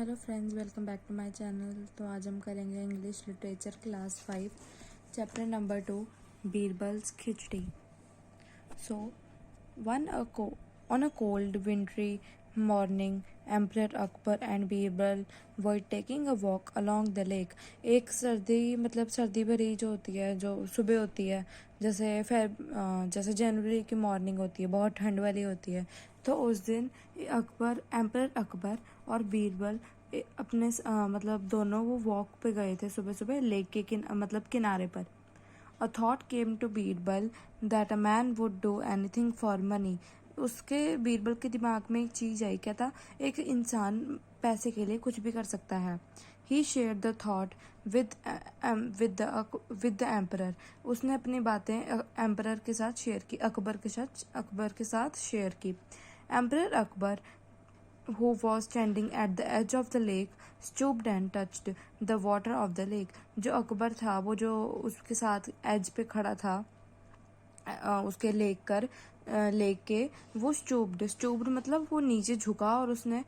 Hello friends, welcome back to my channel. तो आज हम करेंगे English literature class 5 chapter number 2 Birbal's khichdi. So on a cold wintry morning, Emperor Akbar and Birbal were taking a walk along the lake। एक सर्दी भरी जो होती है, जो सुबह होती है, जैसे जनवरी की मॉर्निंग होती है, बहुत ठंड वाली होती है। तो उस दिन एम्परर अकबर और बीरबल अपने दोनों वो वॉक पे गए थे सुबह सुबह लेक के किनारे पर। A thought came to Birbal that a man would do anything for money। उसके बीरबल के दिमाग में एक चीज आई। क्या था? एक इंसान पैसे के लिए कुछ भी कर सकता है। He shared the thought with the emperor। उसने अपनी बातें एम्परर के साथ शेयर की, अकबर के साथ शेयर की। Emperor Akbar, who was standing at the edge of the lake, stooped and touched the water of the lake। जो अकबर था, वो जो उसके साथ एज पे खड़ा था, उसके लेक के, वो स्टूप्ड मतलब वो नीचे झुका और उसने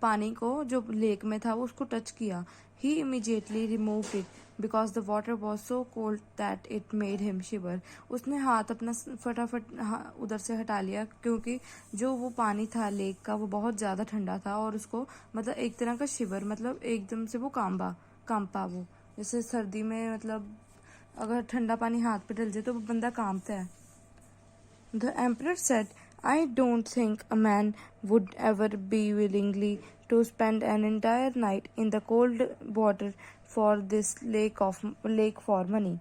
पानी को जो लेक में था वो उसको टच किया। He immediately removed it because the water was so cold that it made him shiver। उसने हाथ अपना फटाफट उधर से हटा लिया, क्योंकि जो वो पानी था लेक का वो बहुत ज़्यादा ठंडा था और उसको मतलब एक तरह का शिवर, मतलब एकदम से वो कांपा वो, जैसे सर्दी में मतलब अगर ठंडा पानी हाथ पे डल जाए तो वो बंदा कांपता है। The emperor said, I don't think a man would ever be willingly to spend an entire night in the cold water for this lake for money।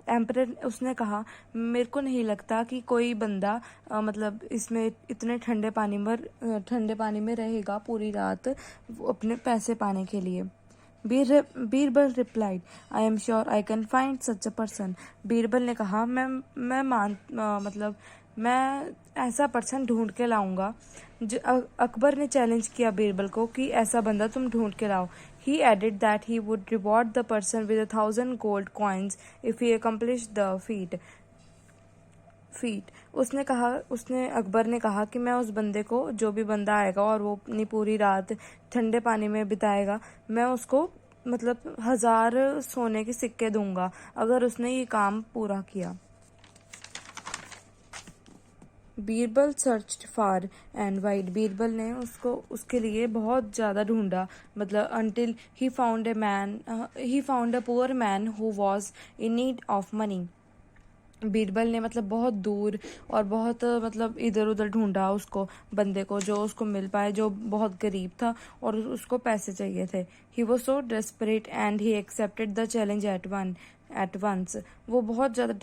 Emperor उसने कहा, मेरे को नहीं लगता कि कोई बंदा मतलब इसमें इतने ठंडे पानी में रहेगा पूरी रात अपने पैसे पाने के लिए। Birbal replied, I am sure I can find such a person. Birbal ने कहा, मैं ऐसा पर्सन ढूंढ के लाऊंगा। अकबर ने चैलेंज किया बीरबल को कि ऐसा बंदा तुम ढूंढ के लाओ। He added that he would reward the person with 1,000 gold coins if he accomplished the feat। उसने अकबर ने कहा कि मैं उस बंदे को, जो भी बंदा आएगा और वो अपनी पूरी रात ठंडे पानी में बिताएगा, मैं उसको मतलब 1,000 सोने के सिक्के दूंगा अगर उसने ये काम पूरा किया। Birbal searched far and wide. Birbal ने उसके लिए बहुत ज़्यादा ढूंढा, मतलब until he found a poor man who was in need of money। Birbal ने मतलब बहुत दूर और बहुत मतलब इधर उधर ढूंढा उसको, बंदे को, जो उसको मिल पाए, जो बहुत गरीब था और उसको पैसे चाहिए थे। He was so desperate and he accepted the challenge at once। वो बहुत ज़्यादा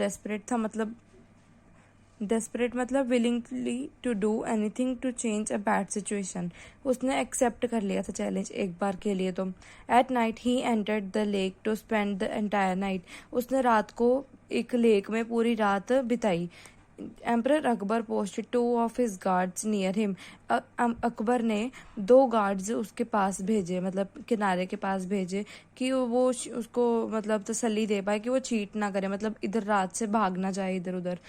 डेस्परेट मतलब willingly to do anything to change a bad situation. उसने एक्सेप्ट कर लिया था चैलेंज एक बार के लिए। तो at night he entered the lake to spend the entire night. उसने रात को एक लेक में पूरी रात बिताई। Emperor Akbar posted 2 of his guards near him। Akbar ने 2 गार्ड्स उसके पास भेजे, मतलब किनारे के पास भेजे, कि वो उसको मतलब तसल्ली दे पाए कि वो चीट ना करे, मतलब इधर रात से भाग ना जाए इधर उधर।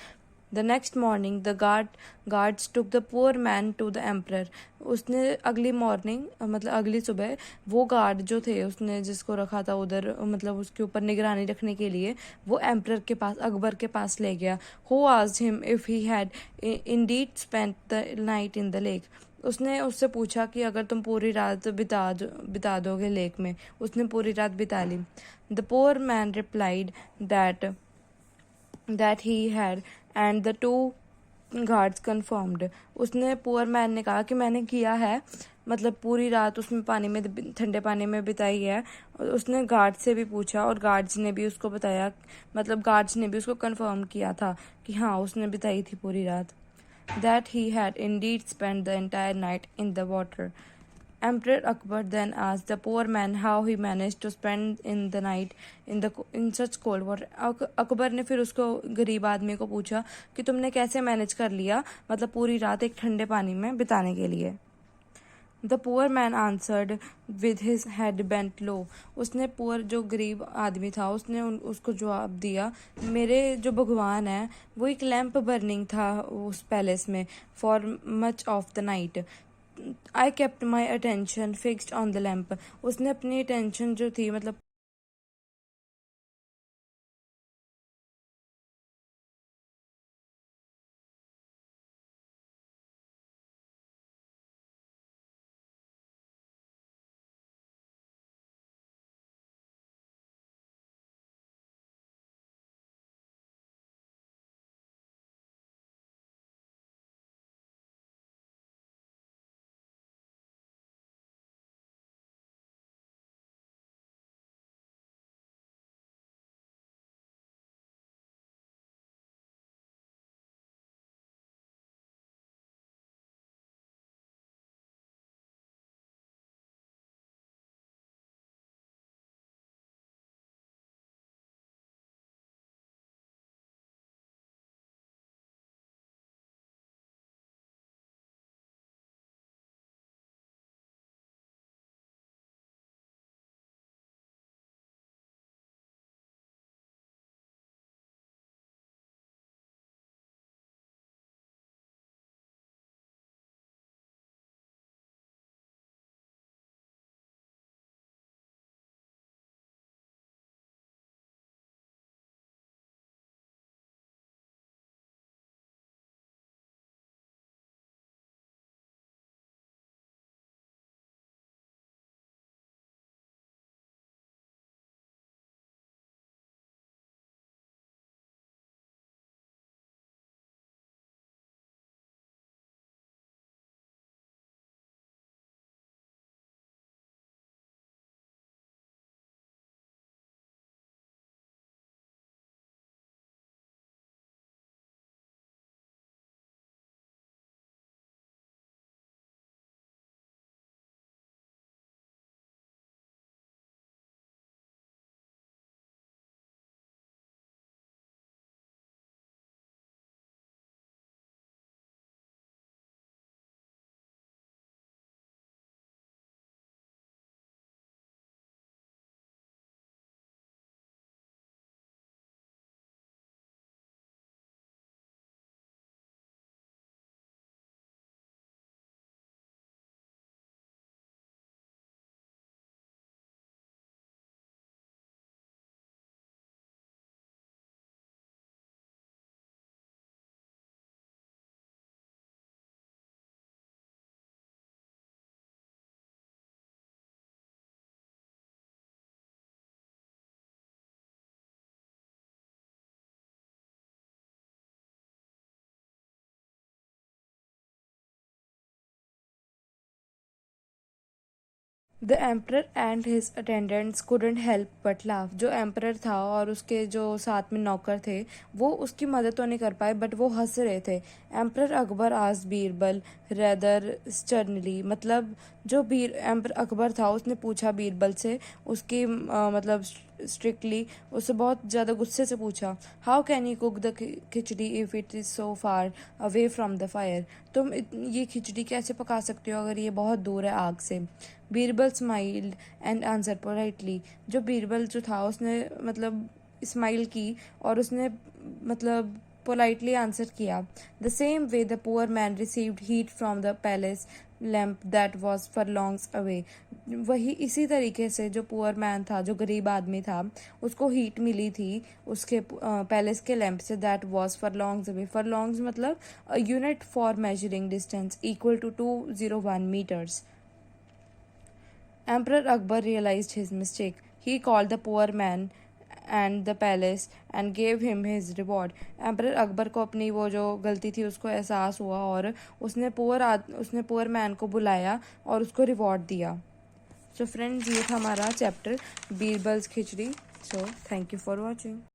The next morning the guards took the poor man to the emperor। उसने अगली सुबह वो गार्ड जो थे, उसने जिसको रखा था उधर, मतलब उसके ऊपर निगरानी रखने के लिए, वो एम्परर के पास, अकबर के पास ले गया। Who asked him if he had indeed spent the night in the lake। उसने उससे पूछा कि अगर तुम पूरी रात बिता दोगे लेक में। उसने पूरी रात बिता ली। The poor man replied that he had and the 2 guards confirmed। उसने पुअर मैन ने कहा कि मैंने किया है, मतलब पूरी रात उसमें ठंडे पानी में बिताई है। उसने गार्ड से भी पूछा और गार्ड्स ने भी उसको बताया, मतलब गार्ड्स ने भी उसको कंफर्म किया था कि हाँ उसने बिताई थी पूरी रात। That he had indeed spent the entire night in the water। Emperor Akbar then asked the poor man how he managed to spend in the night in such cold water। Akbar ने फिर उसको, गरीब आदमी को, पूछा कि तुमने कैसे मैनेज कर लिया, मतलब पूरी रात एक ठंडे पानी में बिताने के लिए। The poor man answered with his head bent low। उसने जो गरीब आदमी था, उसने उसको जवाब दिया, मेरे जो भगवान है वो एक लैंप बर्निंग था उस पैलेस में, for much of the night. I kept my attention fixed on the lamp. उसने अपनी अटेंशन जो थी मतलब the emperor and his attendants couldn't help but laugh। जो एम्परर था और उसके जो साथ में नौकर थे वो उसकी मदद तो नहीं कर पाए बट वो हंस रहे थे। Emperor Akbar asked Birbal rather sternly. मतलब जो एम्परर अकबर था उसने पूछा बीरबल से उसकी मतलब स्ट्रिक्टली उससे बहुत ज़्यादा गुस्से से पूछा, how can you cook the khichdi if it is so far away from the fire. तुम ये खिचड़ी कैसे पका सकते हो अगर ये बहुत दूर है आग से। Birbal smiled and answer politely. जो बीरबल जो था उसने मतलब स्माइल की और उसने मतलब पोलाइटली आंसर किया, the same way the poor man received heat from the palace lamp that was furlongs away. वही इसी तरीके से जो पुअर मैन था जो गरीब आदमी था उसको हीट मिली थी उसके पैलेस के लैम्प से that was furlongs away. Furlongs मतलब unit for measuring distance equal to 201 metres. Emperor Akbar realized his mistake. He called the poor man and the palace and gave him his reward. Emperor Akbar को अपनी वो जो गलती थी उसको एहसास हुआ और उसने पुअर मैन को बुलाया और उसको रिवॉर्ड दिया। सो फ्रेंड्स ये था हमारा chapter Birbal's khichdi. So thank you for watching.